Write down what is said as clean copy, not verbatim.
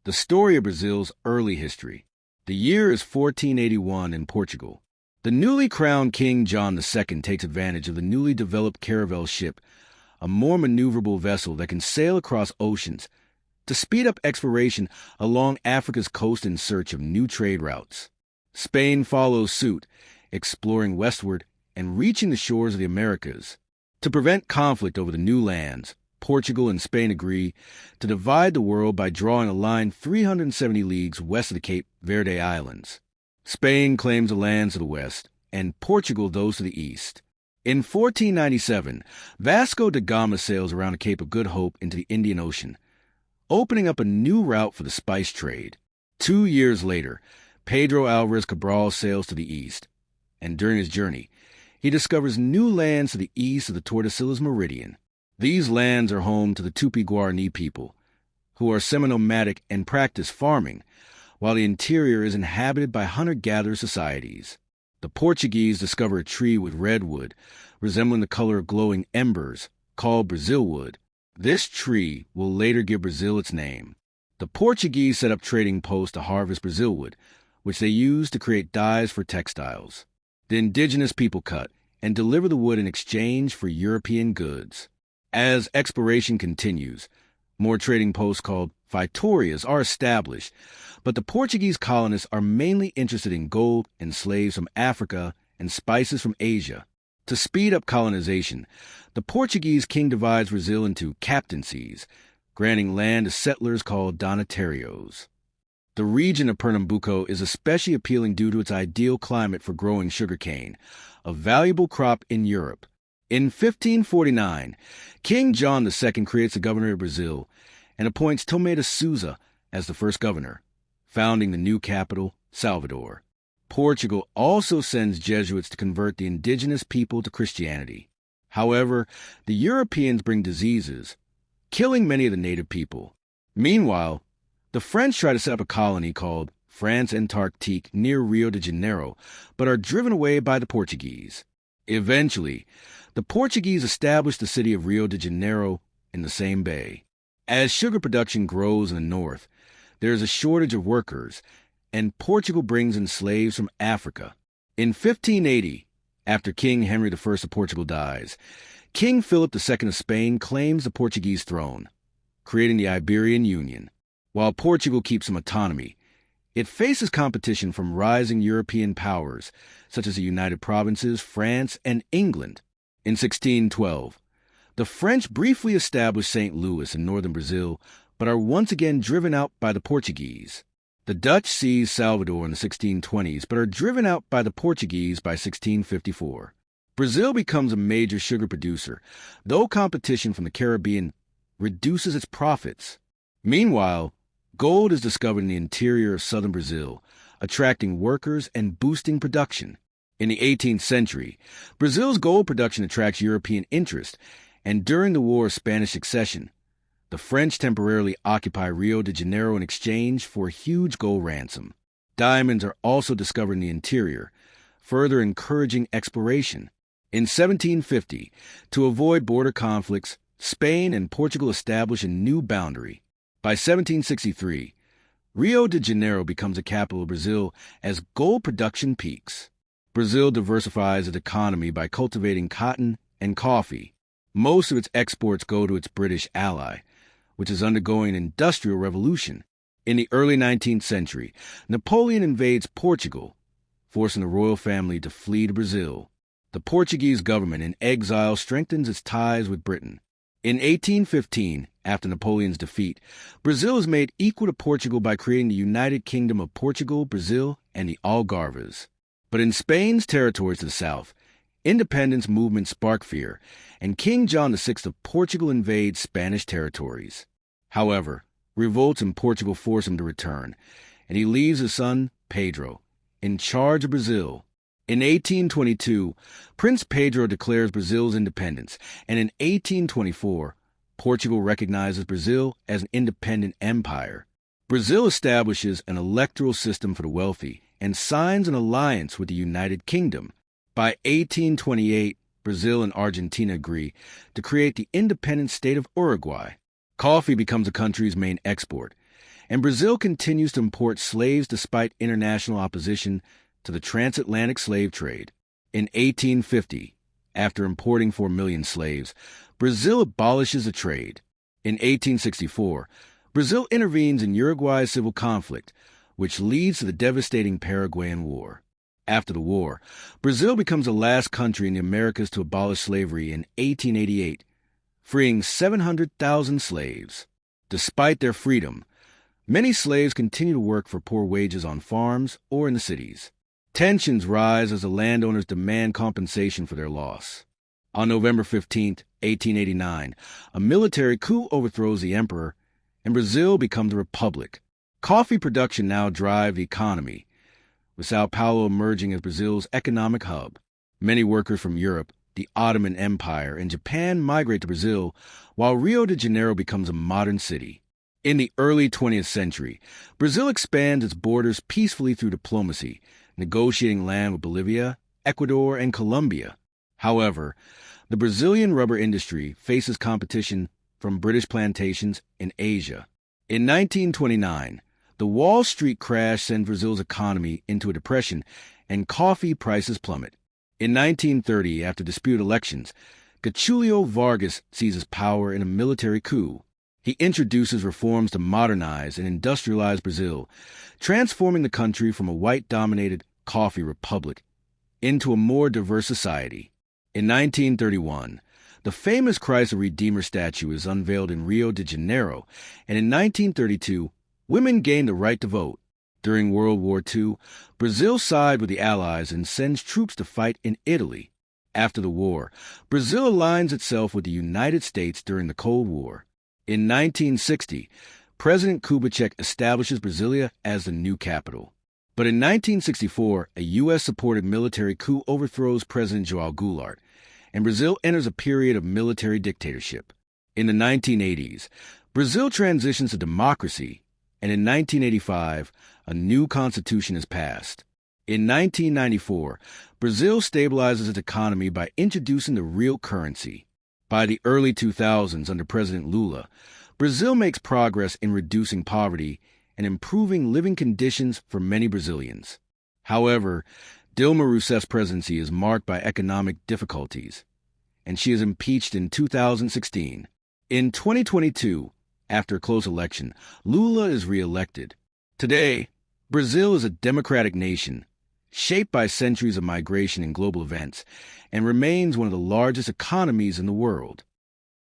The story of Brazil's early history. The year is 1481 in Portugal. The newly crowned King John II takes advantage of the newly developed caravel ship, a more maneuverable vessel that can sail across oceans, to speed up exploration along Africa's coast in search of new trade routes. Spain follows suit, exploring westward and reaching the shores of the Americas. To prevent conflict over the new lands, Portugal and Spain agree to divide the world by drawing a line 370 leagues west of the Cape Verde Islands. Spain claims the lands to the west, and Portugal those to the east. In 1497, Vasco da Gama sails around the Cape of Good Hope into the Indian Ocean, opening up a new route for the spice trade. 2 years later, Pedro Álvarez Cabral sails to the east, and during his journey, he discovers new lands to the east of the Tordesillas Meridian. These lands are home to the Tupi-Guarani people, who are semi-nomadic and practice farming, while the interior is inhabited by hunter-gatherer societies. The Portuguese discover a tree with red wood, resembling the color of glowing embers, called Brazil wood. This tree will later give Brazil its name. The Portuguese set up trading posts to harvest Brazil wood, which they use to create dyes for textiles. The indigenous people cut and deliver the wood in exchange for European goods. As exploration continues, more trading posts called Vitórias are established, but the Portuguese colonists are mainly interested in gold and slaves from Africa and spices from Asia. To speed up colonization, the Portuguese king divides Brazil into captaincies, granting land to settlers called donatarios. The region of Pernambuco is especially appealing due to its ideal climate for growing sugarcane, a valuable crop in Europe. In 1549, King John II creates the governor of Brazil and appoints Tomé de Souza as the first governor, founding the new capital, Salvador. Portugal also sends Jesuits to convert the indigenous people to Christianity. However, the Europeans bring diseases, killing many of the native people. Meanwhile, the French try to set up a colony called France Antarctique near Rio de Janeiro, but are driven away by the Portuguese. Eventually, the Portuguese established the city of Rio de Janeiro in the same bay. As sugar production grows in the north, there is a shortage of workers, and Portugal brings in slaves from Africa. In 1580, after King Henry I of Portugal dies, King Philip II of Spain claims the Portuguese throne, creating the Iberian Union. While Portugal keeps some autonomy, it faces competition from rising European powers, such as the United Provinces, France, and England. In 1612, the French briefly established St. Louis in northern Brazil, but are once again driven out by the Portuguese. The Dutch seize Salvador in the 1620s, but are driven out by the Portuguese by 1654. Brazil becomes a major sugar producer, though competition from the Caribbean reduces its profits. Meanwhile, gold is discovered in the interior of southern Brazil, attracting workers and boosting production. In the 18th century, Brazil's gold production attracts European interest, and during the War of Spanish Succession, the French temporarily occupy Rio de Janeiro in exchange for a huge gold ransom. Diamonds are also discovered in the interior, further encouraging exploration. In 1750, to avoid border conflicts, Spain and Portugal establish a new boundary. By 1763, Rio de Janeiro becomes the capital of Brazil as gold production peaks. Brazil diversifies its economy by cultivating cotton and coffee. Most of its exports go to its British ally, which is undergoing an industrial revolution. In the early 19th century, Napoleon invades Portugal, forcing the royal family to flee to Brazil. The Portuguese government in exile strengthens its ties with Britain. In 1815, after Napoleon's defeat, Brazil is made equal to Portugal by creating the United Kingdom of Portugal, Brazil, and the Algarves. But in Spain's territories to the south, independence movements spark fear, and King John VI of Portugal invades Spanish territories. However, revolts in Portugal force him to return, and he leaves his son, Pedro, in charge of Brazil. In 1822, Prince Pedro declares Brazil's independence, and in 1824, Portugal recognizes Brazil as an independent empire. Brazil establishes an electoral system for the wealthy and signs an alliance with the United Kingdom. By 1828, Brazil and Argentina agree to create the independent state of Uruguay. Coffee becomes the country's main export, And Brazil continues to import slaves despite international opposition to the transatlantic slave trade. In 1850, after importing 4 million slaves, Brazil abolishes the trade. In 1864, Brazil intervenes in Uruguay's civil conflict, which leads to the devastating Paraguayan War. After the war, Brazil becomes the last country in the Americas to abolish slavery in 1888, freeing 700,000 slaves. Despite their freedom, many slaves continue to work for poor wages on farms or in the cities. Tensions rise as the landowners demand compensation for their loss. On November 15, 1889, a military coup overthrows the emperor, and Brazil becomes a republic. Coffee production now drives the economy, with Sao Paulo emerging as Brazil's economic hub. Many workers from Europe, the Ottoman Empire, and Japan migrate to Brazil, while Rio de Janeiro becomes a modern city. In the early 20th century, Brazil expands its borders peacefully through diplomacy, negotiating land with Bolivia, Ecuador, and Colombia. However, the Brazilian rubber industry faces competition from British plantations in Asia. In 1929, the Wall Street crash sent Brazil's economy into a depression, and coffee prices plummet. In 1930, after disputed elections, Getulio Vargas seizes power in a military coup. He introduces reforms to modernize and industrialize Brazil, transforming the country from a white-dominated coffee republic into a more diverse society. In 1931, the famous Christ the Redeemer statue is unveiled in Rio de Janeiro, and in 1932, women gained the right to vote. During World War II, Brazil sided with the Allies and sends troops to fight in Italy. After the war, Brazil aligns itself with the United States during the Cold War. In 1960, President Kubitschek establishes Brasilia as the new capital. But in 1964, a U.S.-supported military coup overthrows President João Goulart, and Brazil enters a period of military dictatorship. In the 1980s, Brazil transitions to democracy, and in 1985, a new constitution is passed. In 1994, Brazil stabilizes its economy by introducing the real currency. By the early 2000s, under President Lula, Brazil makes progress in reducing poverty and improving living conditions for many Brazilians. However, Dilma Rousseff's presidency is marked by economic difficulties, and she is impeached in 2016. In 2022, after a close election, Lula is re-elected. Today, Brazil is a democratic nation, shaped by centuries of migration and global events, and remains one of the largest economies in the world.